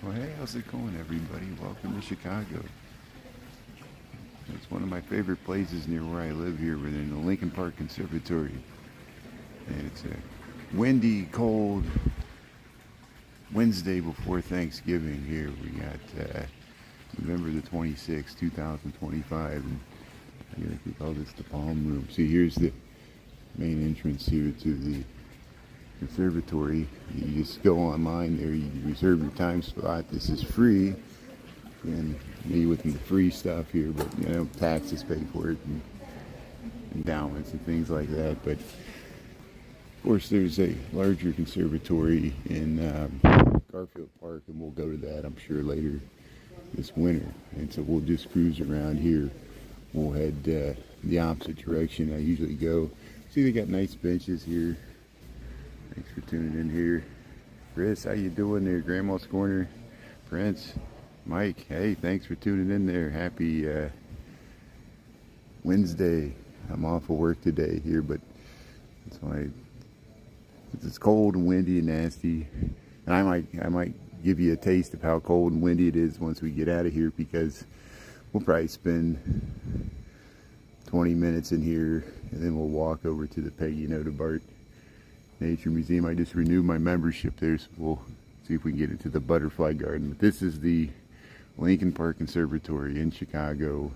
Well, hey, how's it going, everybody? Welcome to Chicago. It's one of my favorite places near where I live here, within the Lincoln Park Conservatory. And it's a windy, cold Wednesday before Thanksgiving here. We got November the 26th, 2025. And I think we call this the Palm Room. See, here's the main entrance here to the conservatory. You just go online there, you reserve your time spot. This is free, and me with the free stuff here, but you know, taxes pay for it, and endowments and things like that. But of course there's a larger conservatory in Garfield Park, and we'll go to that I'm sure later this winter. And so we'll just cruise around here. We'll head the opposite direction I usually go. See, they got nice benches here. Thanks for tuning in here. Chris, how you doing there? Grandma's Corner. Prince, Mike, hey, thanks for tuning in there. Happy Wednesday. I'm off of work today here, but that's why it's cold and windy and nasty. And I might give you a taste of how cold and windy it is once we get out of here, because we'll probably spend 20 minutes in here, and then we'll walk over to the Peggy Notabart Nature Museum. I just renewed my membership there, so we'll see if we can get into the butterfly garden. But this is the Lincoln Park Conservatory in Chicago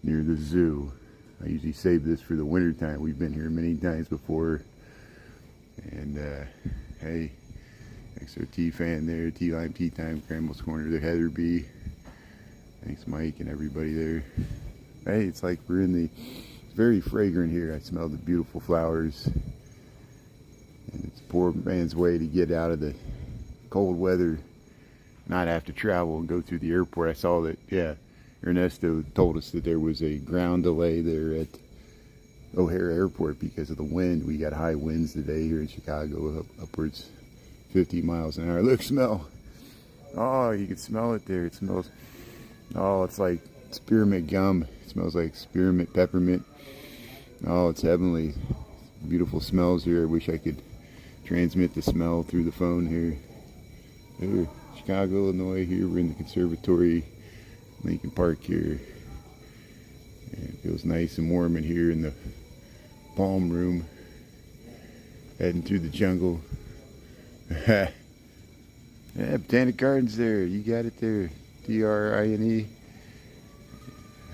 near the zoo. I usually save this for the winter time. We've been here many times before. And hey, extra tea fan there, tea lime, tea time, Grandma's Corner, the Heather Bee. Thanks Mike and everybody there. Hey, it's like we're in it's very fragrant here. I smell the beautiful flowers. And it's a poor man's way to get out of the cold weather, not have to travel and go through the airport. I saw that, yeah, Ernesto told us that there was a ground delay there at O'Hare Airport because of the wind. We got high winds today here in Chicago, upwards 50 miles an hour. Look, smell. Oh, you can smell it there. It smells, oh, it's like spearmint gum. It smells like spearmint peppermint. Oh, it's heavenly. Beautiful smells here. I wish I could transmit the smell through the phone here. Here, Chicago, Illinois. Here we're in the conservatory, Lincoln Park here. And it feels nice and warm in here in the palm room. Heading through the jungle. Yeah, Botanic Gardens there. You got it there. TRINE.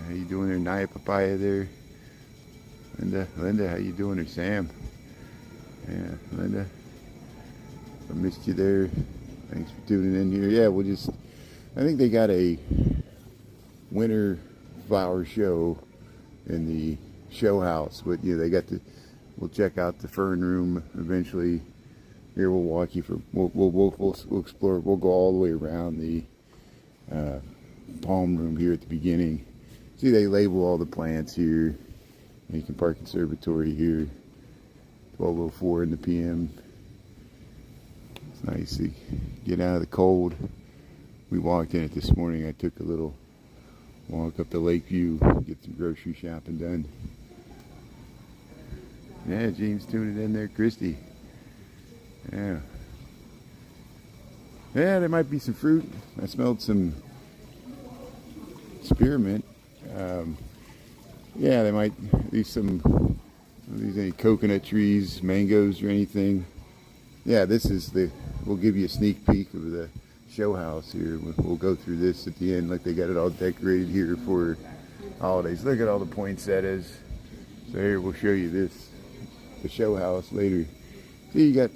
How you doing there? Naya Papaya there. Linda, how you doing there? Sam. Yeah, Linda. I missed you there. Thanks for tuning in here. Yeah, I think they got a winter flower show in the show house. But you know, we'll check out the fern room eventually. Here we'll walk you we'll explore. We'll go all the way around the palm room here at the beginning. See, they label all the plants here. Lincoln Park Conservatory here, 12:04 in the PM. It's nice to get out of the cold. We walked in it this morning. I took a little walk up to Lakeview, get some grocery shopping done. Yeah, James tuning in there, Christy. Yeah. Yeah, there might be some fruit. I smelled some spearmint. Yeah, they might be any coconut trees, mangoes or anything. Yeah, we'll give you a sneak peek of the show house here. We'll go through this at the end. Like, they got it all decorated here for holidays. Look at all the poinsettias. So here, we'll show you the show house later. See, you got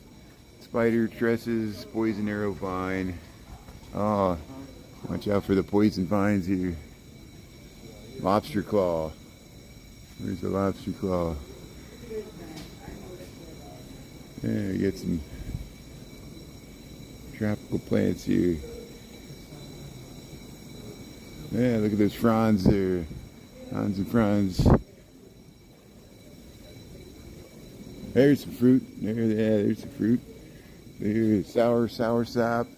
spider tresses, poison arrow vine. Oh, watch out for the poison vines here. Lobster claw. Where's the lobster claw? Yeah, we get some tropical plants here. Yeah, look at those fronds there. Fronds and fronds. There's some fruit. There's some fruit. There's sour sop.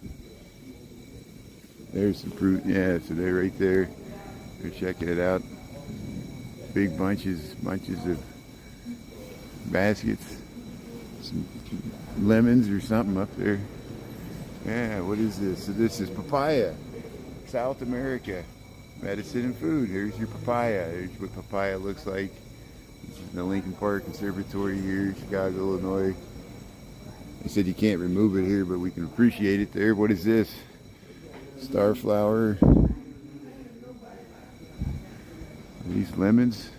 There's some fruit. Yeah, so they're right there. They're checking it out. Big bunches of baskets. Some lemons or something up there. Yeah, what is this? So this is papaya. South America. Medicine and food. Here's your papaya. Here's what papaya looks like. This is the Lincoln Park Conservatory here, Chicago, Illinois. They said you can't remove it here, but we can appreciate it there. What is this? Starflower. Are these lemons?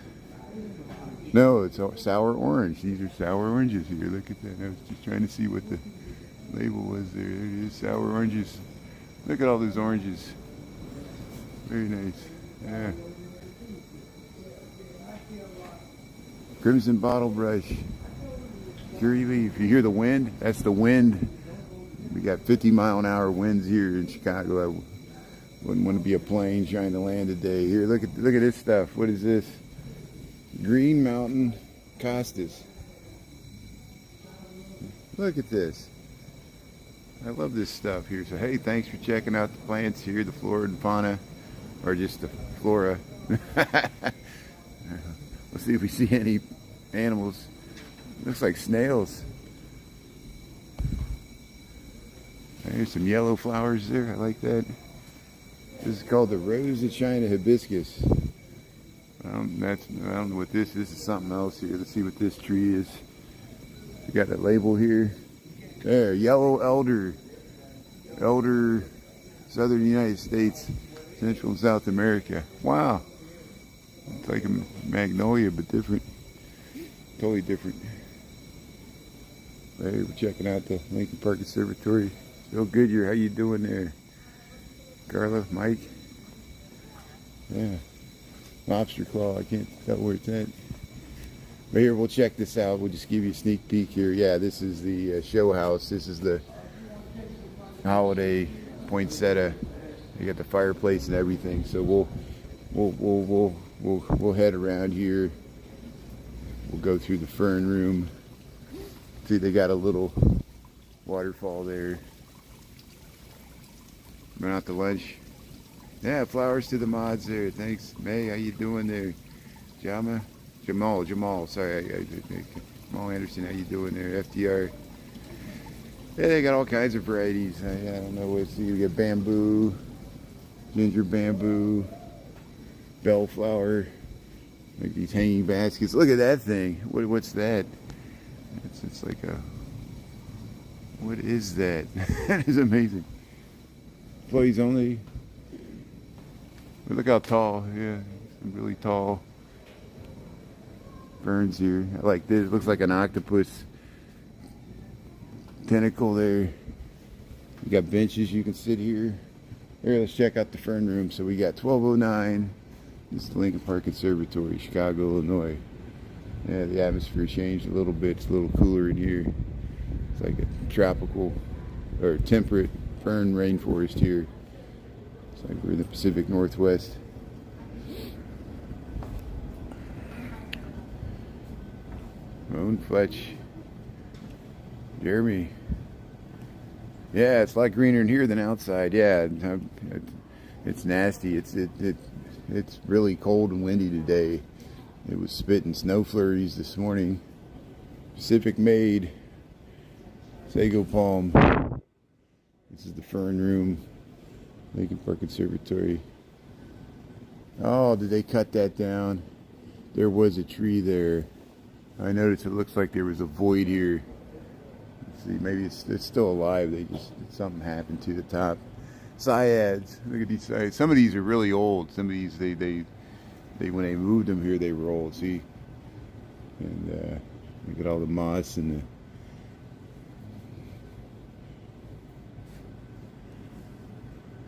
No, it's sour orange. These are sour oranges here. Look at that. I was just trying to see what the label was there. There it is, sour oranges. Look at all those oranges. Very nice. Yeah. Crimson bottle brush. Curry leaf. You hear the wind? That's the wind. We got 50-mile-an-hour winds here in Chicago. I wouldn't want to be a plane trying to land today. Here, look at this stuff. What is this? Green Mountain Costas. Look at this. I love this stuff here. So hey, thanks for checking out the plants here, the flora and fauna, or just the flora. Let's see if we see any animals. Looks like snails. There's some yellow flowers there. I like that. This is called the Rose of China hibiscus. I don't know what this is. This is something else here. Let's see what this tree is. You got that label here. There, yellow elder. Elder, southern United States, Central and South America. Wow. It's like a magnolia, but different. Totally different. Right here, we're checking out the Lincoln Park Conservatory. Bill Goodyear, how you doing there? Carla, Mike? Yeah. Lobster claw, I can't tell where it's at. But here, we'll check this out. We'll just give you a sneak peek here. Yeah, this is the show house. This is the holiday poinsettia. You got the fireplace and everything. So we'll head around here. We'll go through the fern room. See, they got a little waterfall there. Went out to lunch. Yeah, flowers to the mods there. Thanks, May. How you doing there? Jamal. Sorry, Jamal Anderson. How you doing there? FDR. Yeah, they got all kinds of varieties. I don't know what. See, you got bamboo, ginger bamboo, bellflower. Like these hanging baskets. Look at that thing. What's that? It's like a. What is that? That is amazing. Employees only. But look how tall. Yeah, some really tall ferns here. I like this. It looks like an octopus tentacle there. You got benches you can sit here. Here, let's check out the fern room. So we got 1209. This is the Lincoln Park Conservatory, Chicago, Illinois. Yeah, the atmosphere changed a little bit. It's a little cooler in here. It's like a tropical or temperate fern rainforest here. It's like we're in the Pacific Northwest. Moan Fletch. Jeremy. Yeah, it's a lot greener in here than outside. Yeah, it's nasty. It's really cold and windy today. It was spitting snow flurries this morning. Pacific Made. Sago Palm. This is the fern room. Lincoln Park Conservatory. Oh, did they cut that down? There was a tree there. I noticed it looks like there was a void here. Let's see, maybe it's still alive. Something happened to the top. Syads. Look at these syads. Some of these are really old. Some of these they when they moved them here they were old. See, and look at all the moss and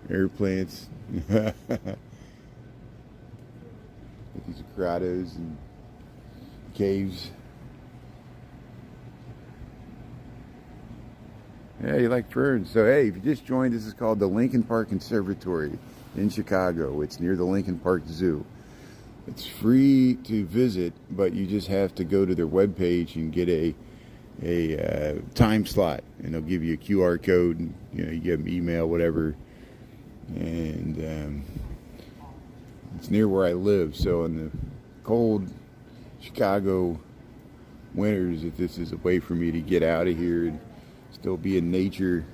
the air plants. These are grottos and caves. Yeah, you like ferns. So hey, if you just joined, this is called the Lincoln Park Conservatory in Chicago. It's near the Lincoln Park Zoo. It's free to visit, but you just have to go to their webpage and get a time slot, and they'll give you a QR code, and you get them email, whatever. And it's near where I live, so in the cold Chicago winters, if this is a way for me to get out of here and still be in nature,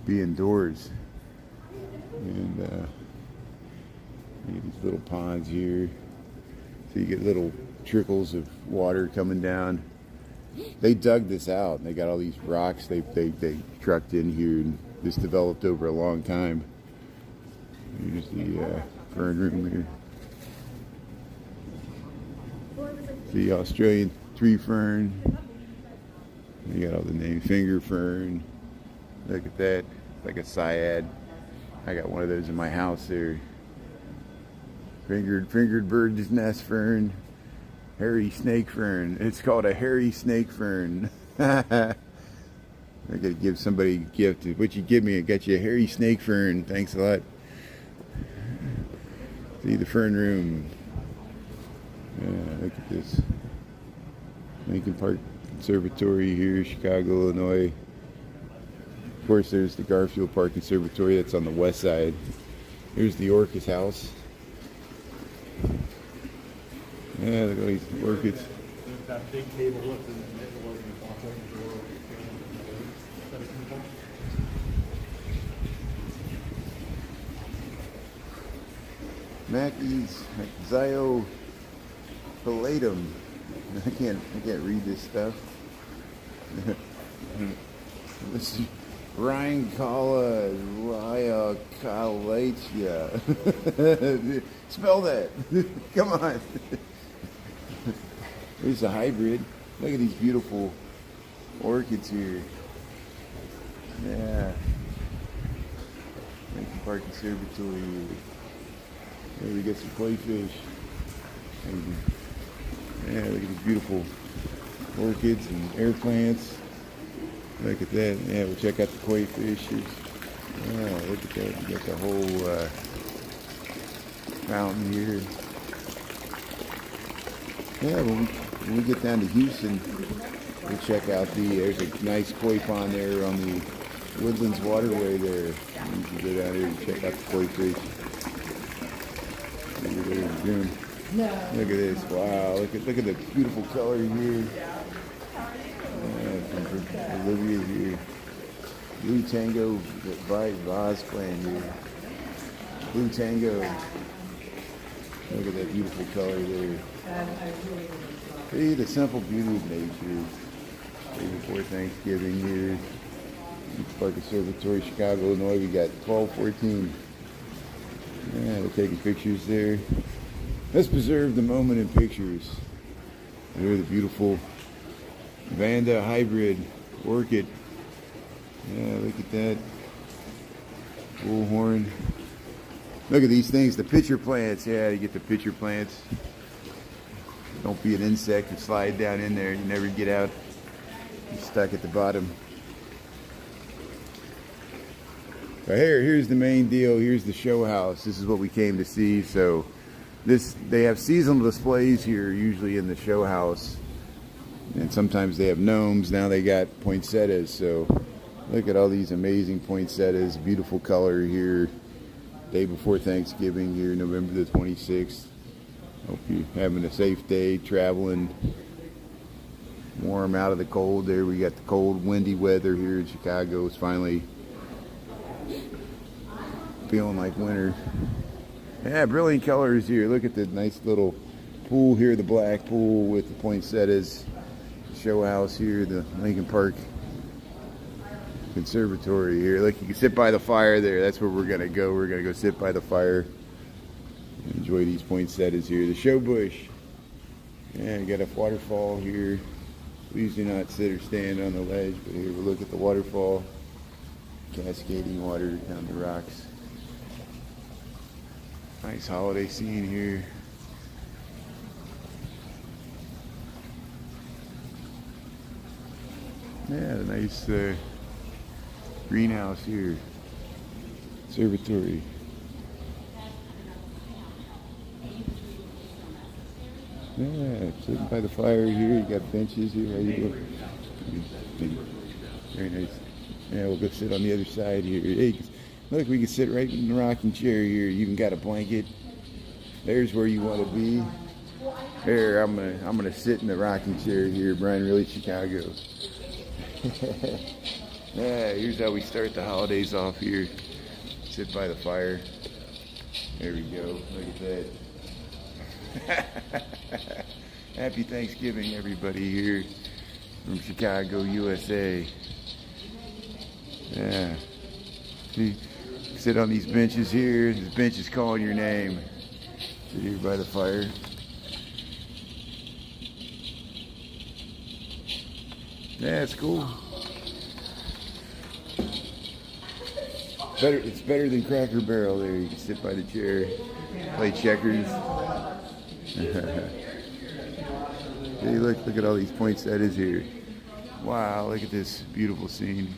be indoors. And you get these little ponds here. So you get little trickles of water coming down. They dug this out and they got all these rocks they trucked in here, and this developed over a long time. Here's the fern room here. The Australian tree fern. You got all the names. Finger fern. Look at that. It's like a cyad. I got one of those in my house there. Fingered bird's nest fern. Hairy snake fern. It's called a hairy snake fern. I gotta give somebody a gift. What you give me? I got you a hairy snake fern. Thanks a lot. See the fern room. Yeah, look at this. Lincoln Park Conservatory here, Chicago, Illinois. Of course, there's the Garfield Park Conservatory. That's on the west side. Here's the Orchis house. Yeah, look at all these orchids. That big table looks in Mackey's Zyopalatum. I can't read this stuff. This is Rheincala Rhyocalatia. Spell that. Come on. Here's a hybrid. Look at these beautiful orchids here. Yeah. Lincoln Park Conservatory. There we get some koi fish. Yeah, look at these beautiful orchids and air plants. Look at that. Yeah, we'll check out the koi fish. Yeah, look at that. You got the whole fountain here. Yeah, when we get down to Houston, we'll check out there's a nice koi pond there on the Woodlands waterway there. You can go down here and check out the koi fish. Look at this. Wow, look at the beautiful color here. Yeah, Olivia's here. Blue Tango Vase playing here. Blue Tango. Look at that beautiful color there. See the simple beauty of nature. Day before Thanksgiving here. Park Conservatory, Chicago, Illinois. We got 1214. Yeah, they're taking pictures there. Let's preserve the moment in pictures. There, the beautiful Vanda hybrid orchid. Yeah, look at that. Bullhorn. Look at these things, the pitcher plants. Yeah, you get the pitcher plants. Don't be an insect and slide down in there. You never get out. You're stuck at the bottom. So here's the main deal. Here's the show house. This is what we came to see. So they have seasonal displays here, usually in the show house. And sometimes they have gnomes. Now they got poinsettias. So look at all these amazing poinsettias. Beautiful color here. Day before Thanksgiving here, November the 26th. Hope you're having a safe day, traveling warm out of the cold there. We got the cold, windy weather here in Chicago. It's finally feeling like winter. Yeah, brilliant colors here. Look at the nice little pool here, the black pool with the poinsettias. Show house here, the Lincoln Park Conservatory here. Look, you can sit by the fire there. That's where we're gonna go. We're gonna go sit by the fire. Enjoy these poinsettias here. The show bush. Yeah, you got a waterfall here. We usually not sit or stand on the ledge, but here we'll look at the waterfall. Cascading water down the rocks. Nice holiday scene here. Yeah, a nice greenhouse here. Conservatory. Yeah, sitting by the fire here. You got benches here. How you doing? Very nice. Yeah, we'll go sit on the other side here. Hey, look, we can sit right in the rocking chair here. You even got a blanket. There's where you want to be. Here, I'm gonna sit in the rocking chair here, Brian Really, Chicago. Yeah, here's how we start the holidays off here. Sit by the fire. There we go. Look at that. Happy Thanksgiving, everybody here from Chicago, USA. Yeah. See, sit on these benches here. This bench is calling your name. Sit here by the fire. Yeah, it's cool. It's better than Cracker Barrel there. You can sit by the chair, play checkers. Hey, look at all these poinsettias here. Wow, look at this beautiful scene.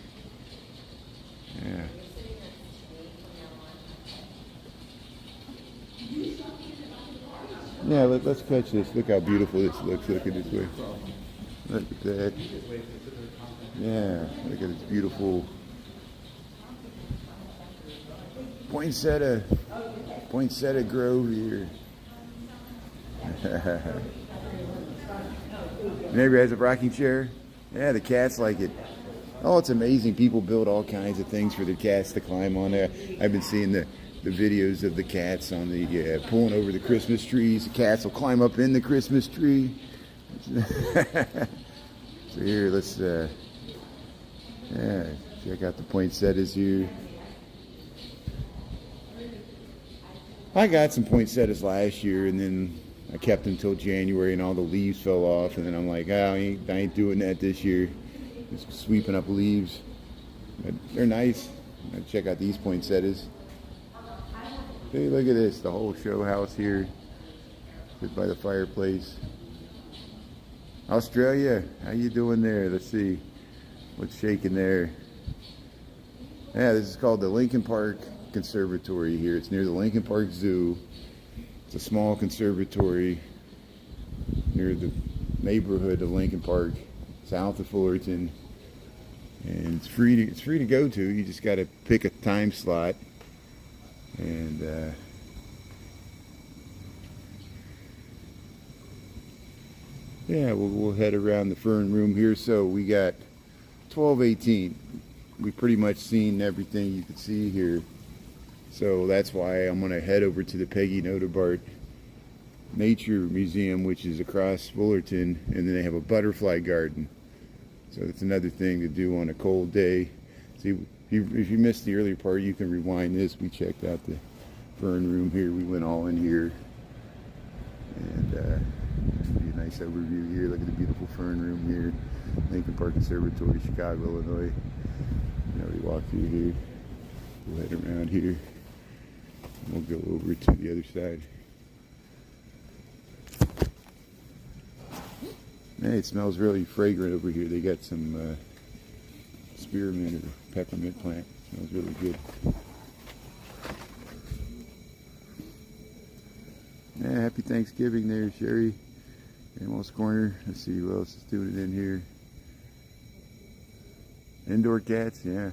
Yeah. Yeah, let's catch this. Look how beautiful this looks. Look at this way. Look at that. Yeah, look at this beautiful poinsettia grove here. Neighbor has a rocking chair. Yeah, the cats like it. Oh, it's amazing. People build all kinds of things for their cats to climb on there. I've been seeing the videos of the cats on the pulling over the Christmas trees. The cats will climb up in the Christmas tree. So here, let's yeah, check out the poinsettias here. I got some poinsettias last year, and then I kept them till January, and all the leaves fell off. And then I'm like, oh, I ain't doing that this year. Just sweeping up leaves. But they're nice. Check out these poinsettias. Hey, look at this. The whole show house here. Sit by the fireplace. Australia, how you doing there? Let's see what's shaking there. Yeah, this is called the Lincoln Park Conservatory here. It's near the Lincoln Park Zoo. It's a small conservatory near the neighborhood of Lincoln Park, south of Fullerton, and it's free to go to. You just got to pick a time slot, and yeah, we'll head around the fern room here. So we got 1218. We pretty much seen everything you could see here. So that's why I'm going to head over to the Peggy Notebart Nature Museum, which is across Fullerton, and then they have a butterfly garden. So that's another thing to do on a cold day. See, if you missed the earlier part, you can rewind this. We checked out the fern room here. We went all in here. And a nice overview here. Look at the beautiful fern room here. Lincoln Park Conservatory, Chicago, Illinois. Now we walk through here. We'll head around here. We'll go over to the other side. Hey, it smells really fragrant over here. They got some spearmint or peppermint plant. It smells really good. Yeah, happy Thanksgiving there, Sherry. Amos Corner. Let's see who else is doing it in here. Indoor cats, yeah.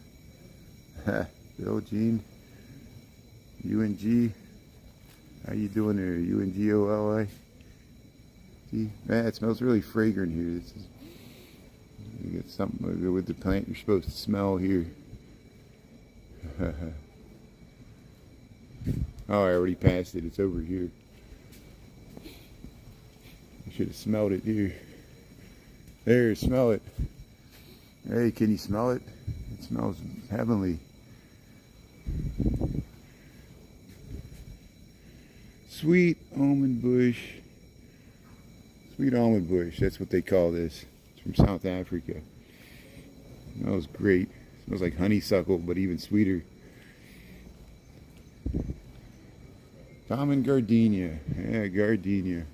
Bill, Gene, UNG. How you doing there? UNGOLI. See, man, it smells really fragrant here. This is, you get something with the plant you're supposed to smell here. Oh, I already passed it. It's over here. I should have smelled it here. There, smell it. Hey, can you smell it? It smells heavenly. Sweet almond bush. Sweet almond bush, that's what they call this. It's from South Africa. It smells great. It smells like honeysuckle, but even sweeter. Common gardenia. Yeah, gardenia.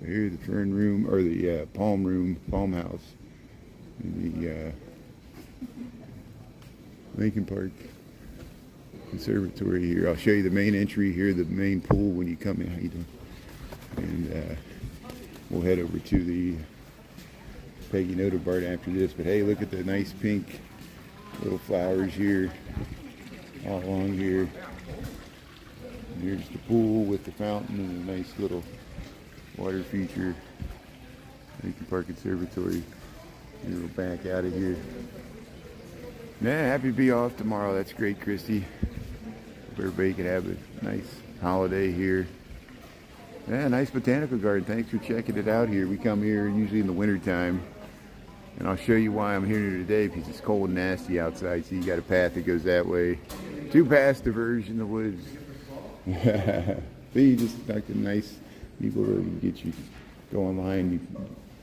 Here's the fern room, or the palm room, palm house. In the Lincoln Park Conservatory here. I'll show you the main entry here, the main pool when you come in. How you doing? And we'll head over to the Peggy Notebart after this. But hey, look at the nice pink little flowers here, all along here. And here's the pool with the fountain and a nice little water feature. Lincoln Park Conservatory. We'll back out of here. Yeah, happy to be off tomorrow. That's great, Christy. Hope everybody can have a nice holiday here. Yeah, nice botanical garden. Thanks for checking it out here. We come here usually in the winter time. And I'll show you why I'm here today, because it's cold and nasty outside. So you got a path that goes that way. 2 paths diverge in the woods. See, you just got the nice people that get you go online. You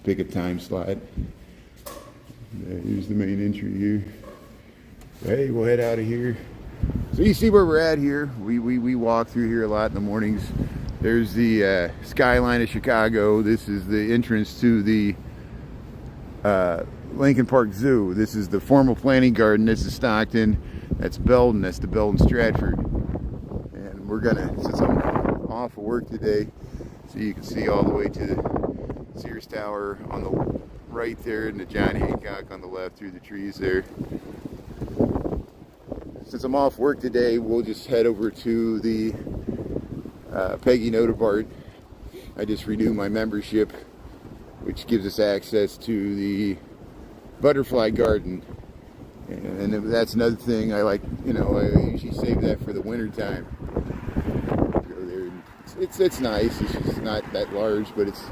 pick a time slot. Here's the main entry here. Hey, we'll head out of here. So you see where we're at here. We walk through here a lot in the mornings. There's the skyline of Chicago. This is the entrance to the Lincoln Park Zoo. This is the formal planting garden. This is Stockton. That's Belden. That's the Belden Stratford. And we're gonna, since I'm off of work today, so you can see all the way to the Sears Tower on the right there, and the John Hancock on the left through the trees there. Since I'm off work today, we'll just head over to the Peggy Notebart. I just renewed my membership, which gives us access to the butterfly garden. And that's another thing I like, you know, I usually save that for the winter time. Go there. It's nice. It's just not that large, but it's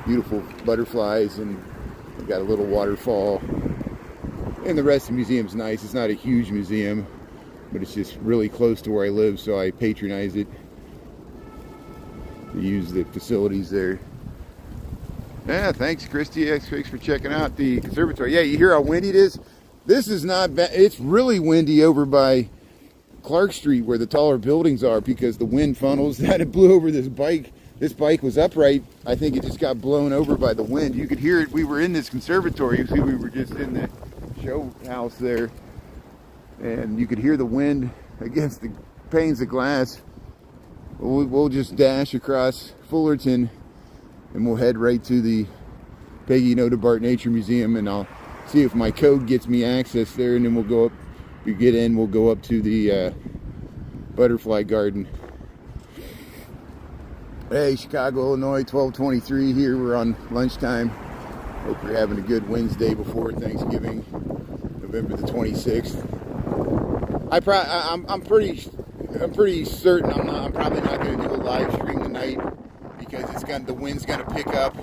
beautiful butterflies, and we've got a little waterfall. And the rest of the museum's nice. It's not a huge museum, but it's just really close to where I live, so I patronize it to use the facilities there. Yeah, thanks, Christy. Thanks for checking out the conservatory. Yeah, you hear how windy it is? This is not bad. It's really windy over by Clark Street where the taller buildings are, because the wind funnels that it blew over this bike. This bike was upright. I think it just got blown over by the wind. You could hear it. We were in this conservatory. You see, we were just in the show house there, and you could hear the wind against the panes of glass. We'll just dash across Fullerton, and we'll head right to the Peggy Notebart Nature Museum, and I'll see if my code gets me access there, and then we'll go up. We get in, we'll go up to the butterfly garden. Hey, Chicago, Illinois, 12:23 here. We're on lunchtime. Hope you're having a good Wednesday before Thanksgiving, November the 26th. I'm pretty certain I'm probably not going to do a live stream tonight, because the wind's going to pick up,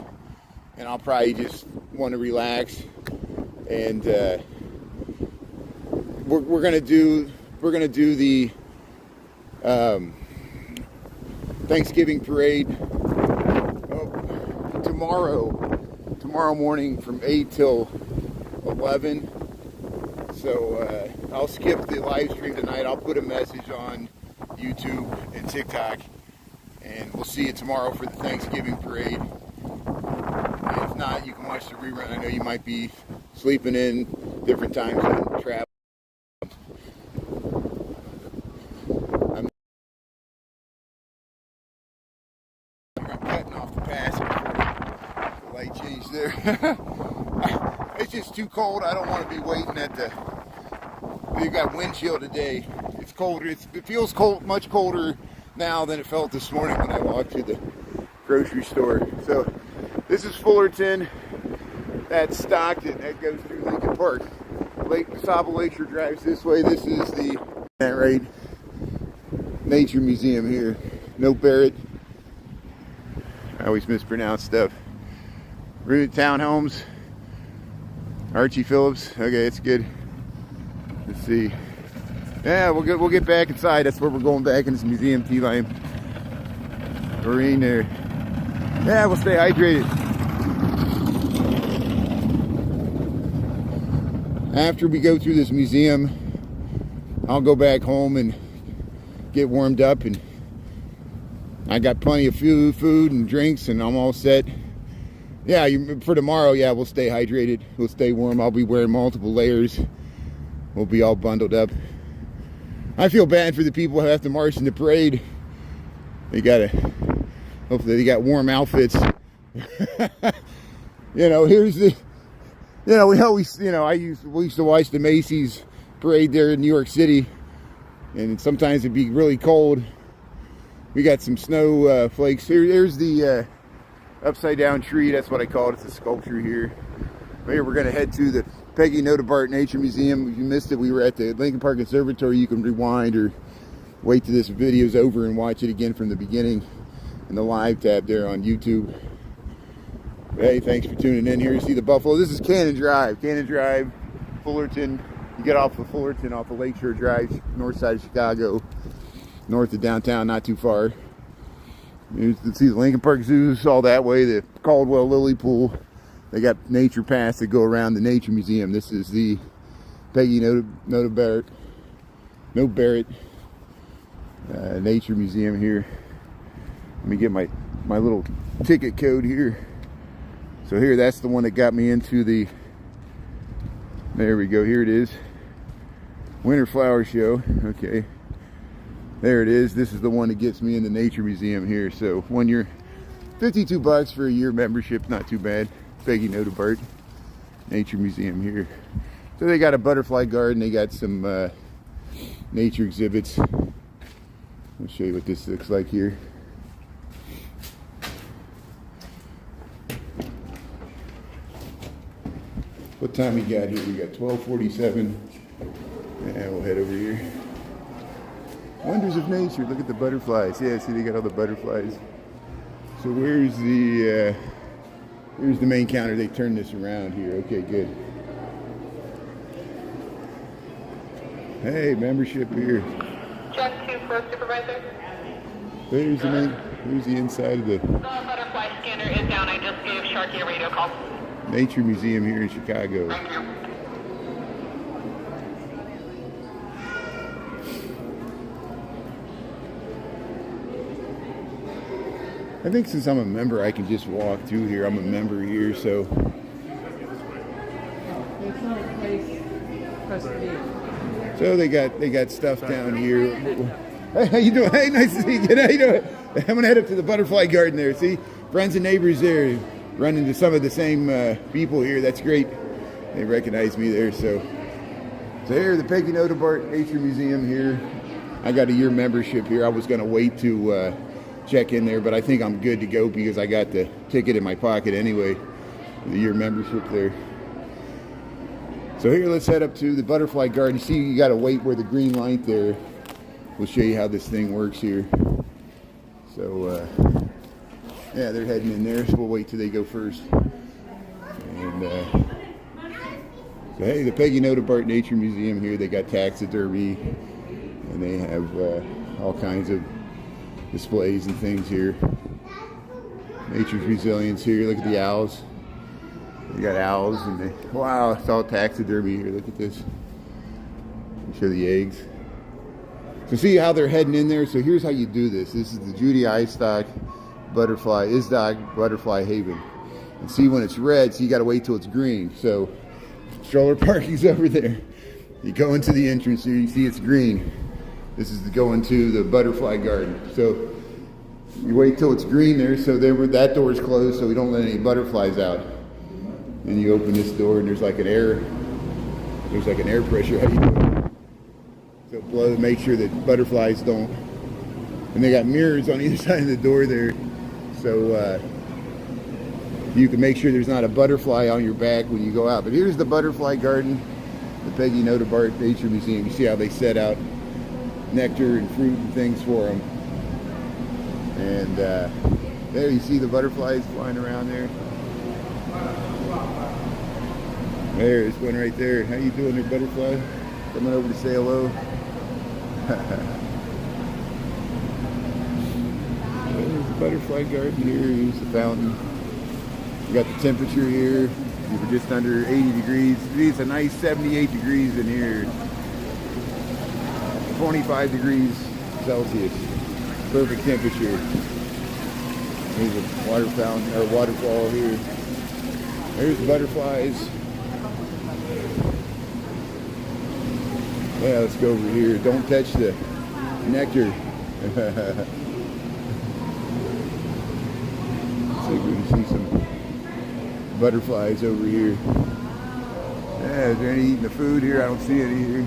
and I'll probably just want to relax. And we're gonna do the Thanksgiving parade tomorrow morning from 8 till 11. So I'll skip the live stream tonight. I'll put a message on YouTube and TikTok, and we'll see you tomorrow for the Thanksgiving parade. And if not, you can watch the rerun. I know you might be sleeping in different times and travel. I'm cutting off the pass before the light change there. It's just too cold. I don't want to be waiting at the. We've got wind chill today. It's colder. It feels cold, much colder now than it felt this morning when I walked to the grocery store. So this is Fullerton. That's Stockton. That goes through Lincoln Park. Lake Saba Lakeshore drives this way. This is the Nature Museum here. No Barrett. I always mispronounce stuff. Rooted Townhomes. Archie Phillips. Okay, it's good. Let's see. Yeah, we'll get back inside. That's where we're going back in this museum. T-line. We're in there. Yeah, we'll stay hydrated. After we go through this museum, I'll go back home and get warmed up, and I got plenty of food and drinks, and I'm all set. Yeah, for tomorrow, yeah, we'll stay hydrated. We'll stay warm. I'll be wearing multiple layers. We'll be all bundled up. I feel bad for the people who have to march in the parade. Hopefully they got warm outfits. You know, here's the, you know, we always, you know, we used to watch the Macy's parade there in New York City, and sometimes it'd be really cold. We got some snow flakes. Here's the upside down tree. That's what I call it. It's a sculpture here. Here we're gonna head to the Peggy Notebart Nature Museum. If you missed it, we were at the Lincoln Park Conservatory. You can rewind or wait till this video's over and watch it again from the beginning in the live tab there on YouTube. Hey, thanks for tuning in here. You see the buffalo. This is Cannon Drive, Fullerton. You get off of Fullerton, off of Lakeshore Drive, north side of Chicago, north of downtown, not too far. You can see the Lincoln Park Zoo's all that way, the Caldwell Lily Pool. They got nature paths that go around the Nature Museum. This is the Peggy Notebart Nature Museum here. Let me get my little ticket code here. So here, that's the one that got me into the, there we go, here it is. Winter Flower Show, okay. There it is. This is the one that gets me in the Nature Museum here. So when you're $52 for a year membership, not too bad. Peggy Notebart Nature Museum here. So they got a butterfly garden. They got some nature exhibits. I'll show you what this looks like here. What time we got here? We got 12:47. And we'll head over here. Wonders of nature. Look at the butterflies. Yeah, see they got all the butterflies. So where's the main counter? They turned this around here. Okay, good. Hey, membership here. Check 2 for supervisor. There's the main. Here's the inside of the The butterfly scanner is down. I just gave Sharky a radio call. Nature Museum here in Chicago. Thank you. I think since I'm a member, I can just walk through here. I'm a member here, so. There's no place for us to be. So they got stuff down here. Hey, how you doing? Hey, nice to see you. How you doing? I'm gonna head up to the butterfly garden there. See, friends and neighbors there. Run into some of the same people here. That's great. They recognize me there. So here, the Peggy Notebart Nature Museum here. I got a year membership here. I was gonna wait to check in there, but I think I'm good to go because I got the ticket in my pocket anyway. The year membership there. So here, let's head up to the butterfly garden. See, you got to wait where the green light there. We'll show you how this thing works here. So yeah, they're heading in there, so we'll wait till they go first. And so hey, the Peggy Notebart Nature Museum here. They got taxidermy, and they have all kinds of displays and things here. Nature's resilience here. Look at the owls. You got owls and wow, it's all taxidermy here. Look at this. Let me show the eggs. So see how they're heading in there. So here's how you do this. This is the Judy Istock Butterfly Haven. And see when it's red, so you got to wait till it's green. So stroller parking's over there. You go into the entrance here. You see it's green. This is to go into the butterfly garden. So you wait till it's green there. So that door is closed, so we don't let any butterflies out. Then you open this door, and there's like an air pressure. How you do it? So blow to make sure that butterflies don't. And they got mirrors on either side of the door there, so you can make sure there's not a butterfly on your back when you go out. But here's the butterfly garden, the Peggy Notebart Nature Museum. You see how they set out nectar and fruit and things for them. And there you see the butterflies flying around there. There's one right there. How you doing there, butterfly? Coming over to say hello. There's the butterfly garden here. Here's the fountain. We got the temperature here. We were just under 80 degrees. It's a nice 78 degrees in here. 25 degrees Celsius. Perfect temperature. There's a water fountain or waterfall here. There's the butterflies. Yeah, let's go over here. Don't touch the nectar. See if we can see some butterflies over here. Yeah, is there any eating the food here? I don't see any here.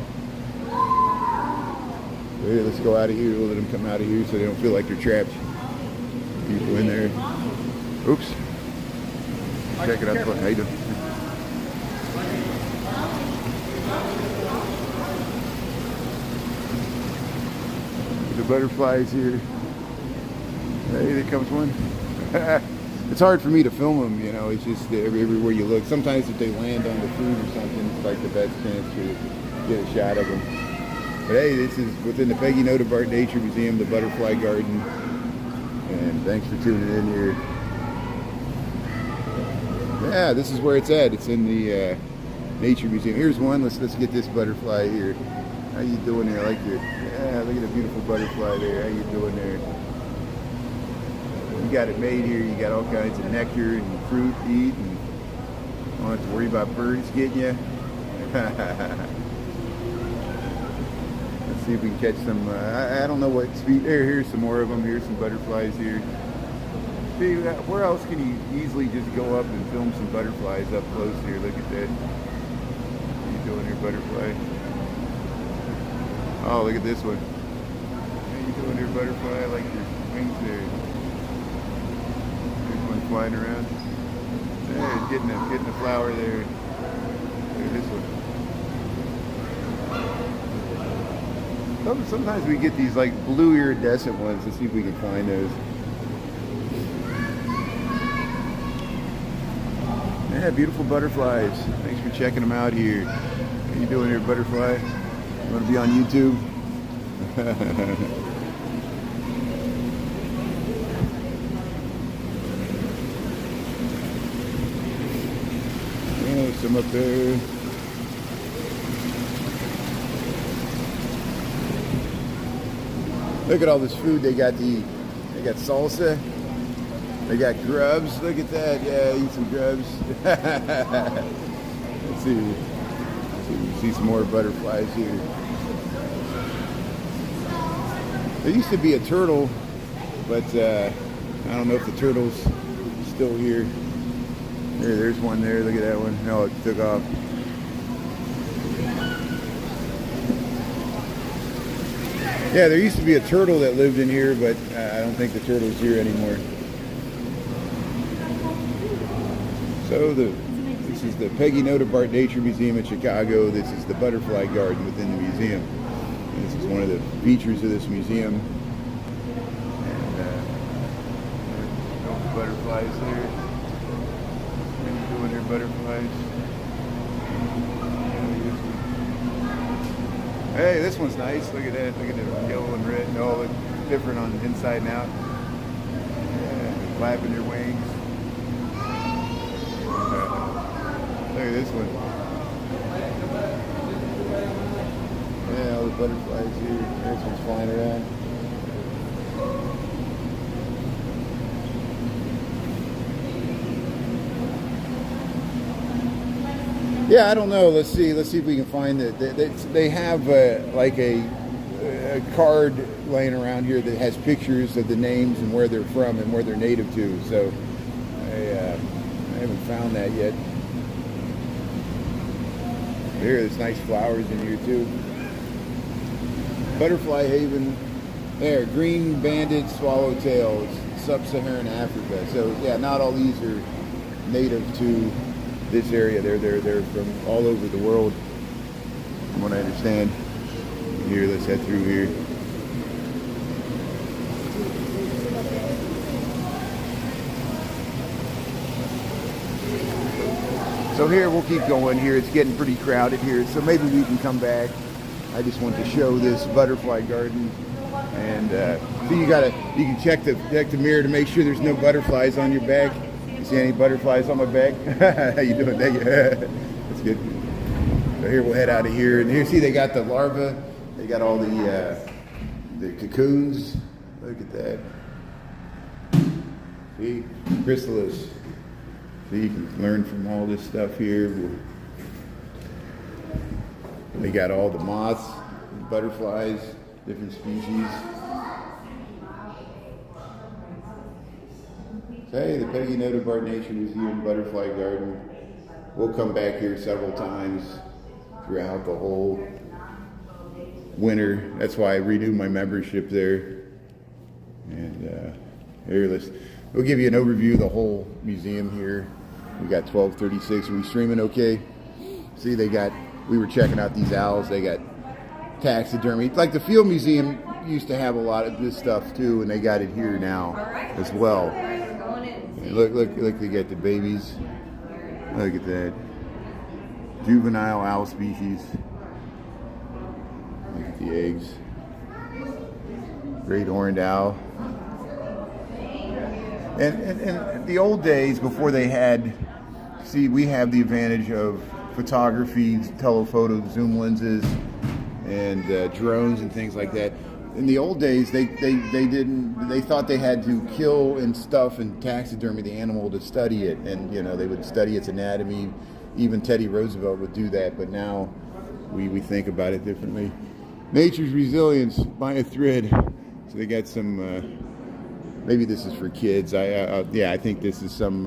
Okay, let's go out of here. We'll let them come out of here so they don't feel like they're trapped. People in there. Oops. Check it out. How you doing? The butterflies here. Hey, there comes one. It's hard for me to film them, you know. It's just everywhere you look. Sometimes if they land on the food or something, it's like the best chance to get a shot of them. But hey, this is within the Peggy Notabart Nature Museum, the Butterfly Garden. And thanks for tuning in here. Yeah, this is where it's at. It's in the Nature Museum. Here's one. Let's get this butterfly here. How you doing there? I like your, yeah, look at the beautiful butterfly there. How you doing there? You got it made here. You got all kinds of nectar and fruit to eat, and you don't have to worry about birds getting you. Let's see if we can catch some. I don't know what speed. Here's some more of them. Here's some butterflies here. See, where else can you easily just go up and film some butterflies up close here? Look at that. What are you doing here, butterfly? Oh, look at this one. How you doing here, butterfly? I like your wings there. There's one flying around. There, getting the flower there. Look at this one. Sometimes we get these like blue iridescent ones. Let's see if we can find those. Yeah, beautiful butterflies. Thanks for checking them out here. How you doing here, butterfly? You want to be on YouTube? Yeah, some up there. Look at all this food. They got salsa. They got grubs. Look at that. Yeah, eat some grubs. Let's see. See some more butterflies here. There used to be a turtle, but I don't know if the turtle's still here. There's one there. Look at that one. No, it took off. Yeah, there used to be a turtle that lived in here, but I don't think the turtle's here anymore. So this is the Peggy Notabart Nature Museum in Chicago. This is the Butterfly Garden within the museum. And this is one of the features of this museum. And all the butterflies there. What are you doing there, butterflies? Hey, this one's nice. Look at that. Look at the yellow and red. They all look different on the inside and out. Yeah, flapping their wings. Look at this one. Yeah, all the butterflies here. This one's flying around. Yeah, I don't know. Let's see if we can find it. They have like a card laying around here that has pictures of the names and where they're from and where they're native to. So I haven't found that yet. There's nice flowers in here too. Butterfly Haven. There, green banded swallowtails, sub-Saharan Africa. So yeah, not all these are native to this area. They're from all over the world, from what I understand. Here, let's head through here. So here, we'll keep going here. It's getting pretty crowded here, so maybe we can come back. I just want to show this butterfly garden. And so you can check the mirror to make sure there's no butterflies on your back. You see any butterflies on my back? How you doing? That's good. So here, we'll head out of here. And here, see, they got the larvae. They got all the cocoons. Look at that. See, chrysalis. So you can learn from all this stuff here. They got all the moths, butterflies, different species. Hey, the Peggy Notabart Nature Museum Butterfly Garden. We'll come back here several times throughout the whole winter. That's why I renewed my membership there. And here, we'll give you an overview of the whole museum here. We got 1236. Are we streaming okay? See, we were checking out these owls. They got taxidermy. Like the field museum, used to have a lot of this stuff too, and they got it here now as well. And look, they got the babies. Look at that. Juvenile owl species. Look at the eggs. Great horned owl. And the old days before they had, see, we have the advantage of photography, telephoto, zoom lenses, and drones and things like that. In the old days, they thought they had to kill and stuff and taxidermy the animal to study it, and they would study its anatomy. Even Teddy Roosevelt would do that, but now we think about it differently. Nature's resilience by a thread. So they got some. Maybe this is for kids. I think this is some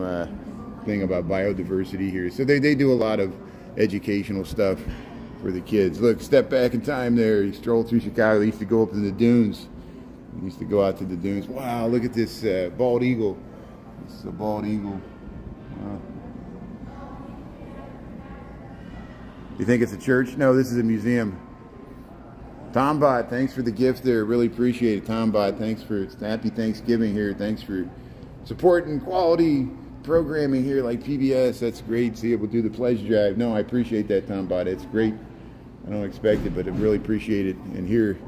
thing about biodiversity here. So they do a lot of educational stuff for the kids. Look, step back in time there. You stroll through Chicago. They used to go up to the dunes. We used to go out to the dunes. Wow, look at this bald eagle. This is a bald eagle. Wow. You think it's a church? No, this is a museum. Tombot, thanks for the gift there. Really appreciate it, Tombot. Thanks for happy Thanksgiving here. Thanks for supporting quality programming here like PBS. That's great. See, we'll do the pledge drive. No, I appreciate that, Tombot. It's great. I don't expect it, but I really appreciate it. And here,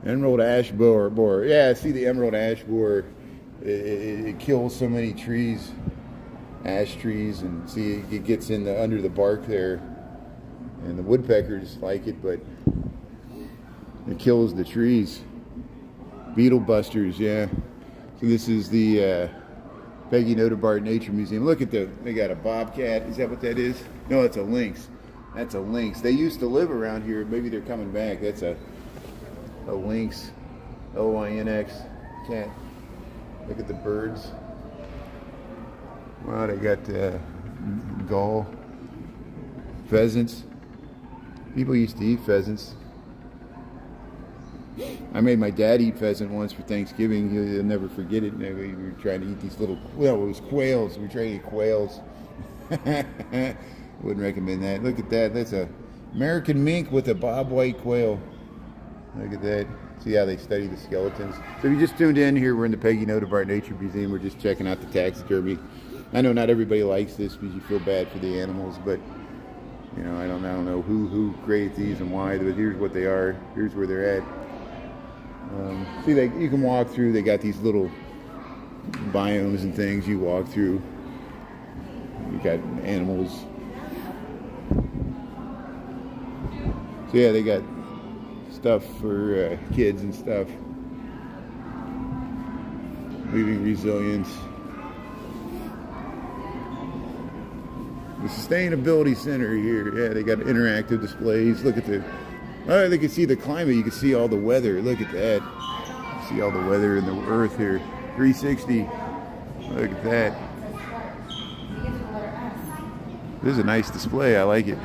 emerald ash borer. Yeah, see the emerald ash borer. It kills so many trees, ash trees, and see it gets in under the bark there. And the woodpeckers like it, but it kills the trees. Beetle busters, yeah. So this is the Peggy Notabart Nature Museum. Look at they got a bobcat. Is that what that is? No, it's a lynx. That's a lynx. They used to live around here. Maybe they're coming back. That's a lynx. Lynx cat. Look at the birds. Wow, they got gull. Pheasants. People used to eat pheasants. I made my dad eat pheasant once for Thanksgiving. He'll never forget it. We were trying to eat these little, well, it was quails. We were trying to eat quails. Wouldn't recommend that. Look at that. That's a American mink with a bobwhite quail. Look at that. See how they study the skeletons. So if you just tuned in here, we're in the Peggy Notabart Nature Museum. We're just checking out the taxidermy. I know not everybody likes this because you feel bad for the animals, but I don't know who created these and why, but here's what they are. Here's where they're at. See, you can walk through. They got these little biomes and things you walk through. You got animals. So yeah, they got stuff for kids and stuff. Leaving resilience. The Sustainability Center here. Yeah, they got interactive displays. Look at they can see the climate. You can see all the weather. Look at that. You see all the weather in the earth here. 360. Look at that. This is a nice display. I like it.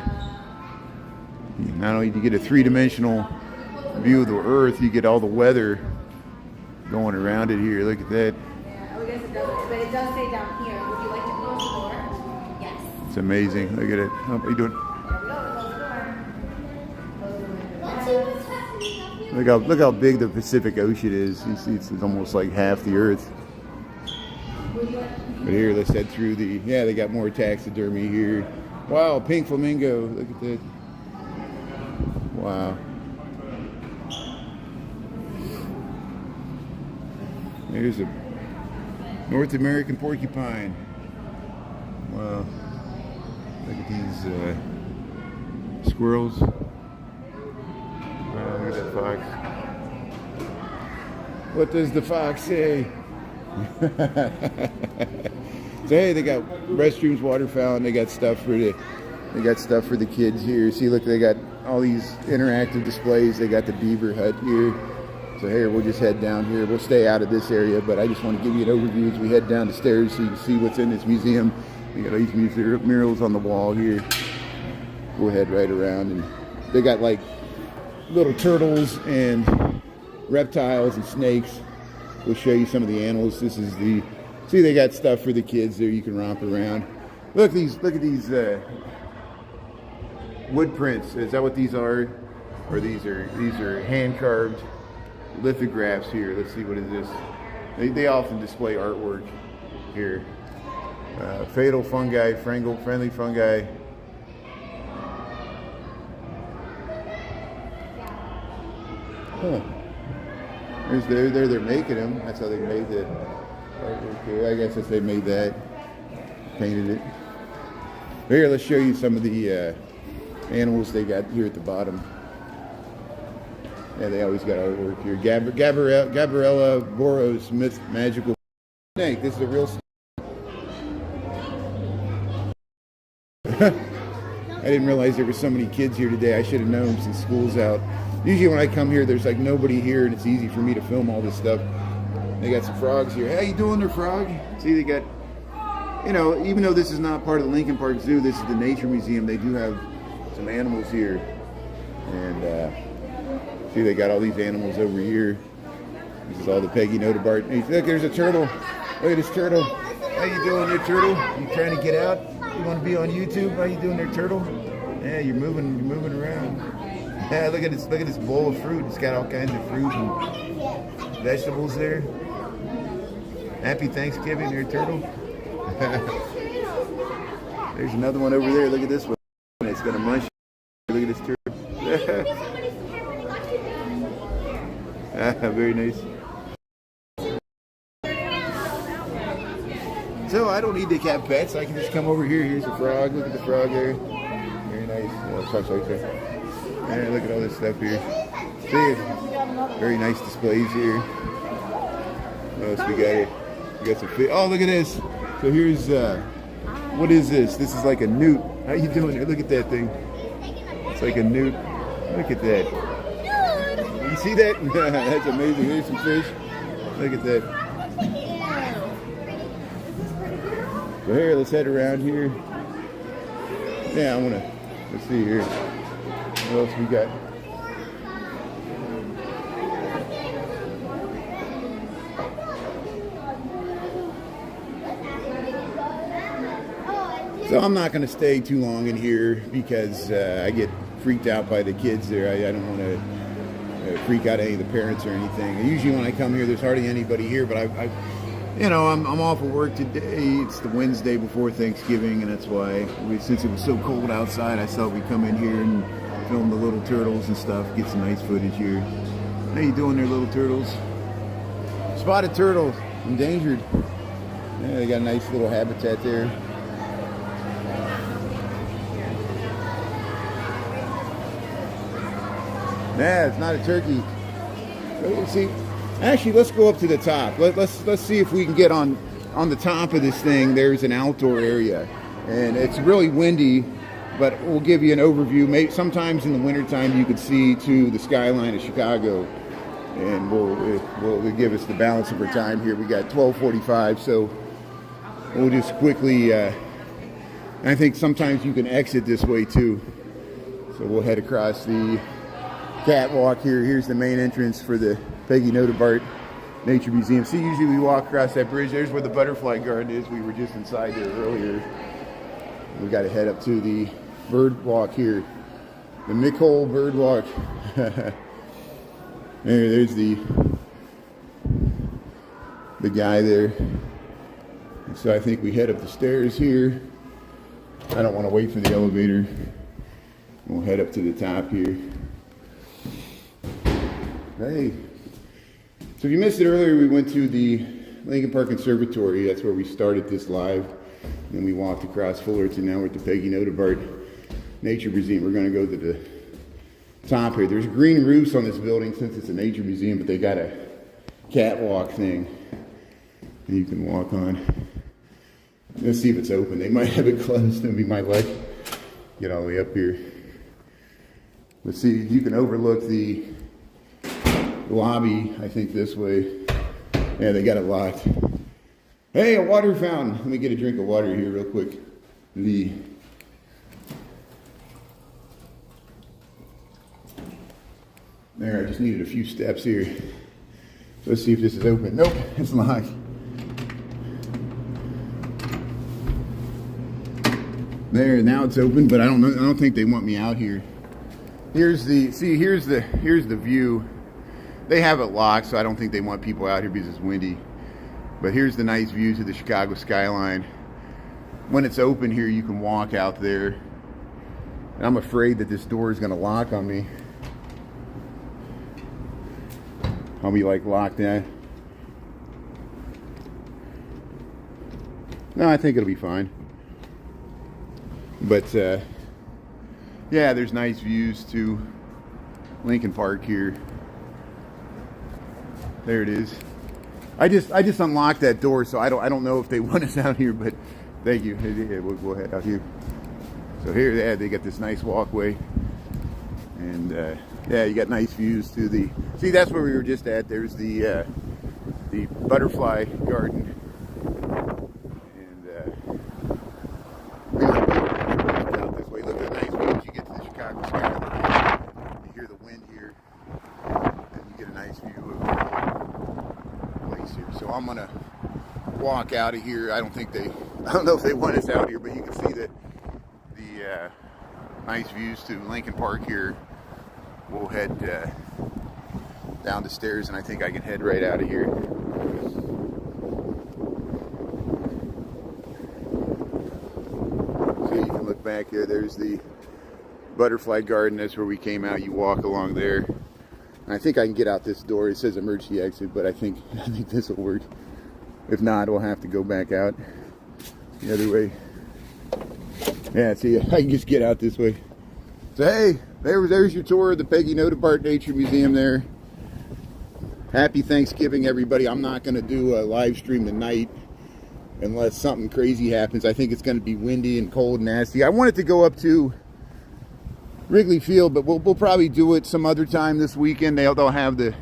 Not only do you get a three-dimensional view of the earth, you get all the weather going around it here. Look at that. Yeah, but it does say down here. Would you like to close the door? Yes. It's amazing. Look at it. How are you doing? Look how big the Pacific Ocean is. You see, it's almost like half the Earth. But here, let's head through they got more taxidermy here. Wow, pink flamingo. Look at that. Wow. There's a North American porcupine. Wow. Look at these squirrels. Wow, look at that fox. What does the fox say? So hey, they got restrooms, water fountain. They got stuff for the kids here. See, look, they got all these interactive displays. They got the beaver hut here. So here, we'll just head down here. We'll stay out of this area, but I just want to give you an overview as we head down the stairs so you can see what's in this museum. You got all these murals on the wall here. We'll head right around, and they got like little turtles and reptiles and snakes. We'll show you some of the animals. This is see, they got stuff for the kids there. You can romp around. Look at these wood prints. Is that what these are? Or these are hand carved lithographs here. Let's see, what is this? They often display artwork here. Fatal fungi, friendly fungi. Huh. They're making them. That's how they made the artwork here. I guess if they made that, painted it. Here, let's show you some of the animals they got here at the bottom. Yeah, they always got artwork here. Gabriella Boros, magical snake. This is a real snake. I didn't realize there were so many kids here today. I should have known since school's out. Usually when I come here, there's like nobody here, and it's easy for me to film all this stuff. They got some frogs here. How you doing there, frog? See, they got, you know, even though this is not part of the Lincoln Park Zoo, this is the Nature Museum, they do have some animals here. And see, they got all these animals over here. This is all the Peggy Notobart. Hey, look, there's a turtle. Look at this turtle. How you doing there, turtle? You trying to get out? You want to be on YouTube? How you doing there, turtle? Yeah, you're moving around. Yeah, look at this bowl of fruit. It's got all kinds of fruit and vegetables there. Happy Thanksgiving there, turtle. There's another one over there. Look at this one. It's gonna munch. Look at this turtle. Very nice. So I don't need to have pets. I can just come over here. Here's a frog. Look at the frog there. Very nice. Frog's right there. And look at all this stuff here. See, very nice displays here. What else we got here? We got some fish. Oh, look at this. So here's what is this? This is like a newt. How you doing there? Look at that thing. It's like a newt. Look at that. You see that? That's amazing. Here's some fish. Look at that. So here, let's head around here. Yeah, let's see here. What else we got? So I'm not going to stay too long in here because I get freaked out by the kids there. I don't want to freak out any of the parents or anything. Usually when I come here, there's hardly anybody here, but I'm off of work today. It's the Wednesday before Thanksgiving, and that's why, since it was so cold outside, I thought we'd come in here and film the little turtles and stuff, get some nice footage here. How you doing there, little turtles? Spotted turtle, endangered. Yeah, they got a nice little habitat there. Yeah, it's not a turkey. See, actually, let's go up to the top. Let's see if we can get on the top of this thing. There's an outdoor area, and it's really windy, but we'll give you an overview. Maybe sometimes in the wintertime you could see to the skyline of Chicago, and will give us the balance of our time here. We got 12:45, so we'll just quickly. I think sometimes you can exit this way too, so we'll head across the catwalk here. Here's the main entrance for the Peggy Notobart Nature Museum. See, usually we walk across that bridge. There's where the butterfly garden is. We were just inside there earlier. We got to head up to the bird walk here. The Mickhole bird walk. There's the guy there. So I think we head up the stairs here. I don't want to wait for the elevator. We'll head up to the top here. Hey. So if you missed it earlier, we went to the Lincoln Park Conservatory. That's where we started this live. Then we walked across Fullerton. Now we're at the Peggy Notobart Nature Museum. We're going to go to the top here. There's green roofs on this building since it's a nature museum, but they got a catwalk thing that you can walk on. Let's see if it's open. They might have it closed, and we might get all the way up here. Let's see. You can overlook the lobby, I think, this way. Yeah, they got it locked. Hey, a water fountain. Let me get a drink of water here real quick. There, I just needed a few steps here. Let's see if this is open. Nope, it's locked. There, now it's open, but I don't think they want me out here. Here's the view. they have it locked, so I don't think they want people out here because it's windy. But here's the nice views of the Chicago skyline. When it's open here, you can walk out there. And I'm afraid that this door is going to lock on me. I'll be like locked in. No, I think it'll be fine. But yeah, there's nice views to Lincoln Park here. There it is. I just unlocked that door, so I don't know if they want us out here, but thank you. Yeah, we'll head out here. So here, yeah, they got this nice walkway, and yeah, you got nice views to the. See, that's where we were just at. There's the butterfly garden, and we went out this way. Look at the nice views. You get to the Chicago skyline. You hear the wind here, and you get a nice view of the place here. So I'm gonna walk out of here. I don't know if they want us out here, but you can see the nice views to Lincoln Park here. We'll head down the stairs, and I think I can head right out of here. So you can look back here. There's the butterfly garden. That's where we came out. You walk along there. And I think I can get out this door. It says emergency exit, but I think this will work. If not, we'll have to go back out the other way. Yeah, see, I can just get out this way. So hey, there's your tour of the Peggy Nodebart Nature Museum there. Happy Thanksgiving, everybody. I'm not going to do a live stream tonight unless something crazy happens. I think it's going to be windy and cold and nasty. I wanted to go up to Wrigley Field, but we'll probably do it some other time this weekend. They'll have the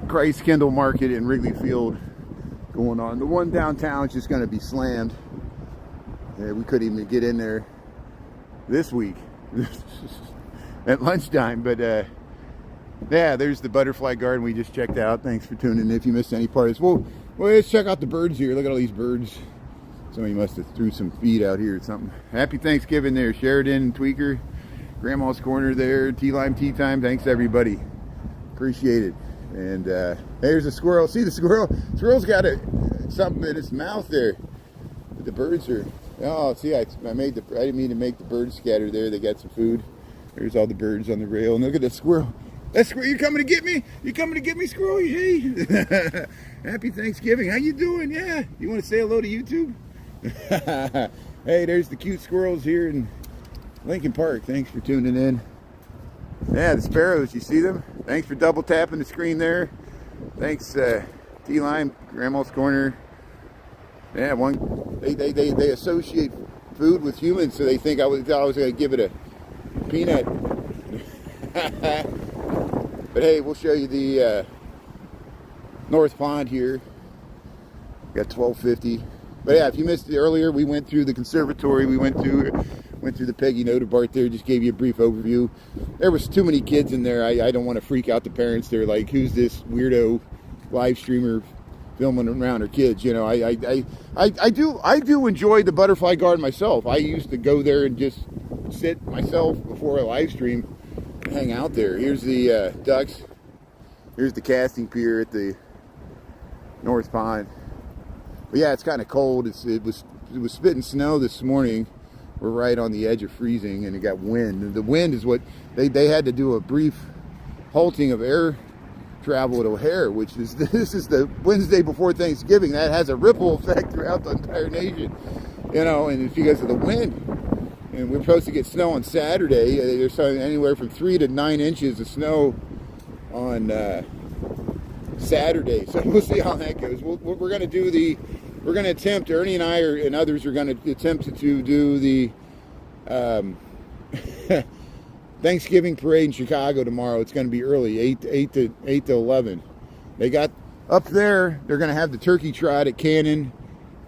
Christ Kindle Market in Wrigley Field going on. The one downtown is just going to be slammed. Yeah, we couldn't even get in there this week at lunchtime, but yeah, there's the butterfly garden we just checked out. Thanks for tuning in. If you missed any parts, well, let's check out the birds here. Look at all these birds. Somebody must have threw some feed out here or something. Happy Thanksgiving there, Sheridan, Tweaker, Grandma's Corner there, T-Lime Tea Time. Thanks everybody, appreciate it. And there's a squirrel. See the squirrel? Squirrel's got something in its mouth there. But the birds are. Oh, see, I didn't mean to make the birds scatter there. They got some food. There's all the birds on the rail. And look at that squirrel. That squirrel, you coming to get me? You coming to get me, squirrel? Hey. Happy Thanksgiving. How you doing? Yeah. You want to say hello to YouTube? Hey, there's the cute squirrels here in Lincoln Park. Thanks for tuning in. Yeah, the sparrows. You see them? Thanks for double tapping the screen there. Thanks, T-Lime, Grandma's Corner. Yeah, they associate food with humans, so they think I was going to give it a peanut. But hey, we'll show you the North Pond here. Got 1250. But yeah, if you missed it earlier, we went through the conservatory. We went through the Peggy Nodebart there. Just gave you a brief overview. There was too many kids in there. I don't want to freak out the parents. They're like, who's this weirdo live streamer filming around her kids? You know, I do enjoy the butterfly garden myself. I used to go there and just sit myself before a live stream and hang out there. Here's the ducks. Here's the casting pier at the North Pond. But yeah, it's kind of cold. It was spitting snow this morning. We're right on the edge of freezing, and it got wind. And the wind is what they had to do a brief halting of air travel at O'Hare, which is this is the Wednesday before Thanksgiving. That has a ripple effect throughout the entire nation, you know, and it's because of the wind. And we're supposed to get snow on Saturday. There's anywhere from 3 to 9 inches of snow on Saturday, so we'll see how that goes. We're going to attempt, Ernie and I and others are going to attempt to do the Thanksgiving parade in Chicago tomorrow. It's going to be early, 8 to 11. They got up there. They're going to have the turkey trot at Cannon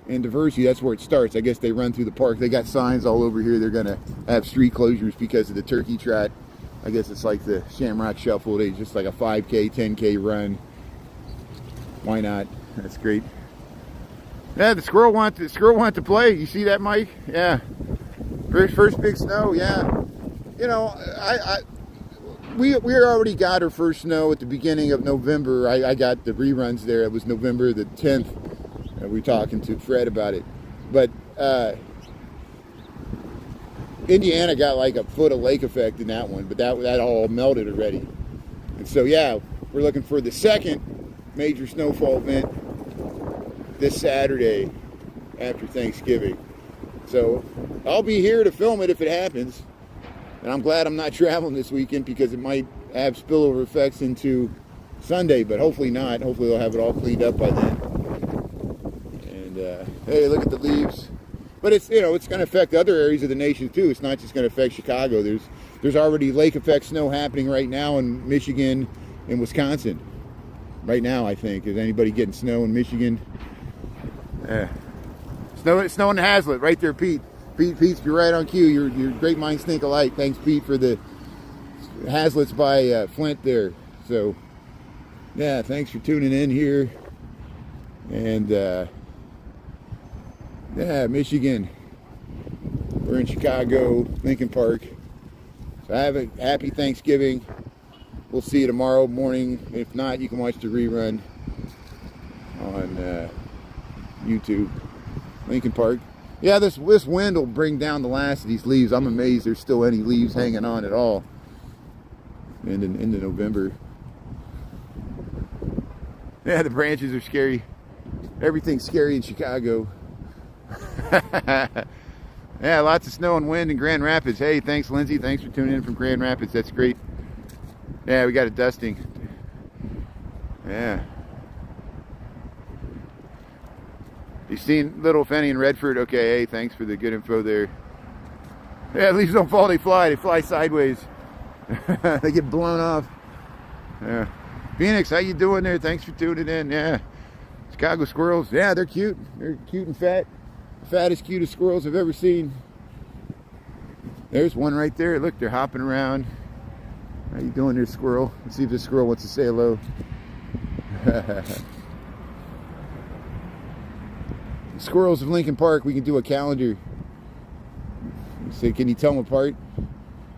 and Diversity. That's where it starts. I guess they run through the park. They got signs all over here. They're going to have street closures because of the turkey trot. I guess it's like the Shamrock Shuffle. They just like a 5K, 10K run. Why not? That's great. Yeah, the squirrel wanted to play. You see that, Mike? Yeah. First big snow. Yeah. You know, we already got our first snow at the beginning of November. I got the reruns there. It was November the 10th. We were talking to Fred about it. But Indiana got like a foot of lake effect in that one, but that all melted already. And so yeah, we're looking for the second major snowfall event this Saturday after Thanksgiving. So I'll be here to film it if it happens. And I'm glad I'm not traveling this weekend because it might have spillover effects into Sunday, but hopefully not. Hopefully they'll have it all cleaned up by then. And hey, look at the leaves. But it's, you know, it's going to affect other areas of the nation too. It's not just going to affect Chicago. There's already lake effect snow happening right now in Michigan and Wisconsin. Right now, I think. Is anybody getting snow in Michigan? Snow in Hazlet, right there, Pete. Pete, you're right on cue. Your great minds think alike. Thanks, Pete, for the Hazlets by Flint there. So, yeah, thanks for tuning in here. And, yeah, Michigan. We're in Chicago, Lincoln Park. So have a happy Thanksgiving. We'll see you tomorrow morning. If not, you can watch the rerun on YouTube. Lincoln Park. Yeah, this wind will bring down the last of these leaves. I'm amazed there's still any leaves hanging on at all into November. Yeah, the branches are scary. Everything's scary in Chicago. Yeah, lots of snow and wind in Grand Rapids. Hey, thanks, Lindsay. Thanks for tuning in from Grand Rapids. That's great. Yeah, we got a dusting. Yeah. You've seen Little Fenny and Redford. Okay, hey, thanks for the good info there. Yeah, leaves don't fall, they fly. They fly sideways. They get blown off. Yeah. Phoenix, how you doing there? Thanks for tuning in. Yeah. Chicago squirrels. Yeah, they're cute. They're cute and fat. The fattest, cutest squirrels I've ever seen. There's one right there. Look, they're hopping around. How you doing there, squirrel? Let's see if this squirrel wants to say hello. Squirrels of Lincoln Park, we can do a calendar. Say, can you tell them apart?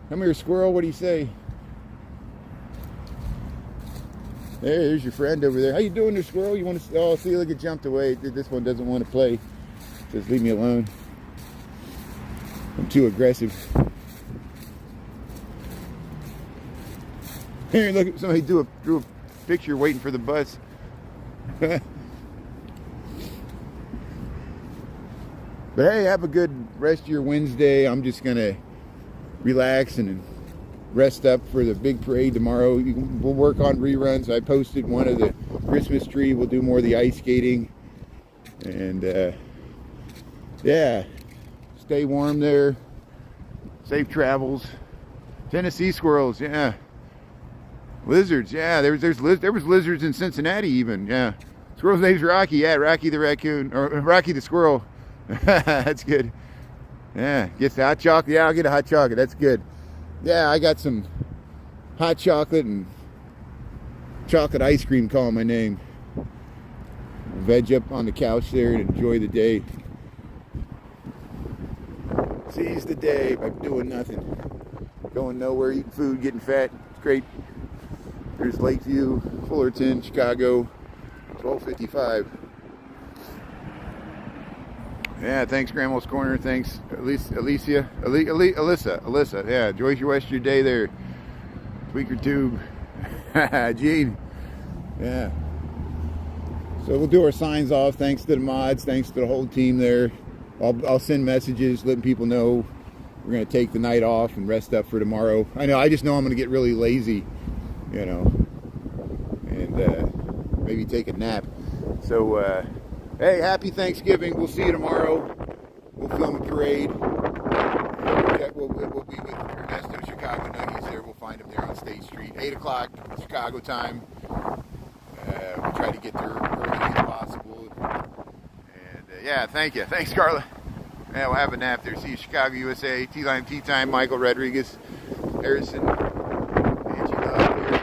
Come here, squirrel, what do you say? There's your friend over there. How you doing there, squirrel? You want to? Oh, see, look, it jumped away. This one doesn't want to play. Says, leave me alone. I'm too aggressive. Here, look, somebody drew a picture waiting for the bus. But hey, have a good rest of your Wednesday. I'm just going to relax and rest up for the big parade tomorrow. We'll work on reruns. I posted one of the Christmas tree. We'll do more of the ice skating. And yeah, stay warm there. Safe travels. Tennessee squirrels, yeah. Lizards, yeah. There was lizards in Cincinnati even, yeah. Squirrel's name's Rocky, yeah. Rocky the raccoon, or Rocky the squirrel. That's good. Yeah, gets the hot chocolate. Yeah, I'll get a hot chocolate. That's good. Yeah, I got some hot chocolate and chocolate ice cream calling my name. Veg up on the couch there and enjoy the day. Seize the day by doing nothing. Going nowhere, eating food, getting fat. It's great. There's Lakeview, Fullerton, Chicago, 1255. Yeah, thanks, Grandma's Corner. Thanks, Alyssa. Yeah, enjoy your rest of your day there. Tweaker Tube. Gene. Yeah. So we'll do our signs off. Thanks to the mods. Thanks to the whole team there. I'll send messages letting people know we're going to take the night off and rest up for tomorrow. I just know I'm going to get really lazy, you know, and maybe take a nap. So, hey, happy Thanksgiving. We'll see you tomorrow. We'll film a parade. We'll be with Ernesto Chicago Nuggies there. We'll find him there on State Street. 8 o'clock Chicago time. We'll try to get there early as possible. And yeah, thank you. Thanks, Carla. Yeah, we'll have a nap there. See you, Chicago, USA. T-Line, Tea Time, Michael Rodriguez, Harrison, Angie Love here.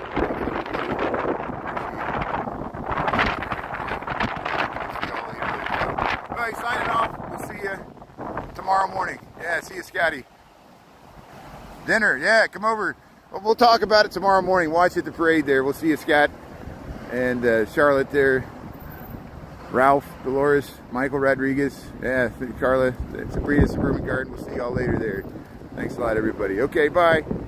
All right, signing off. We'll see you tomorrow morning. Yeah, see you, Scotty. Dinner, yeah, come over. Well, we'll talk about it tomorrow morning. Watch at the parade there. We'll see you, Scott, and Charlotte there. Ralph, Dolores, Michael Rodriguez, yeah, Carla, Sabrina, Suburban Garden. We'll see y'all later there. Thanks a lot, everybody. Okay, bye.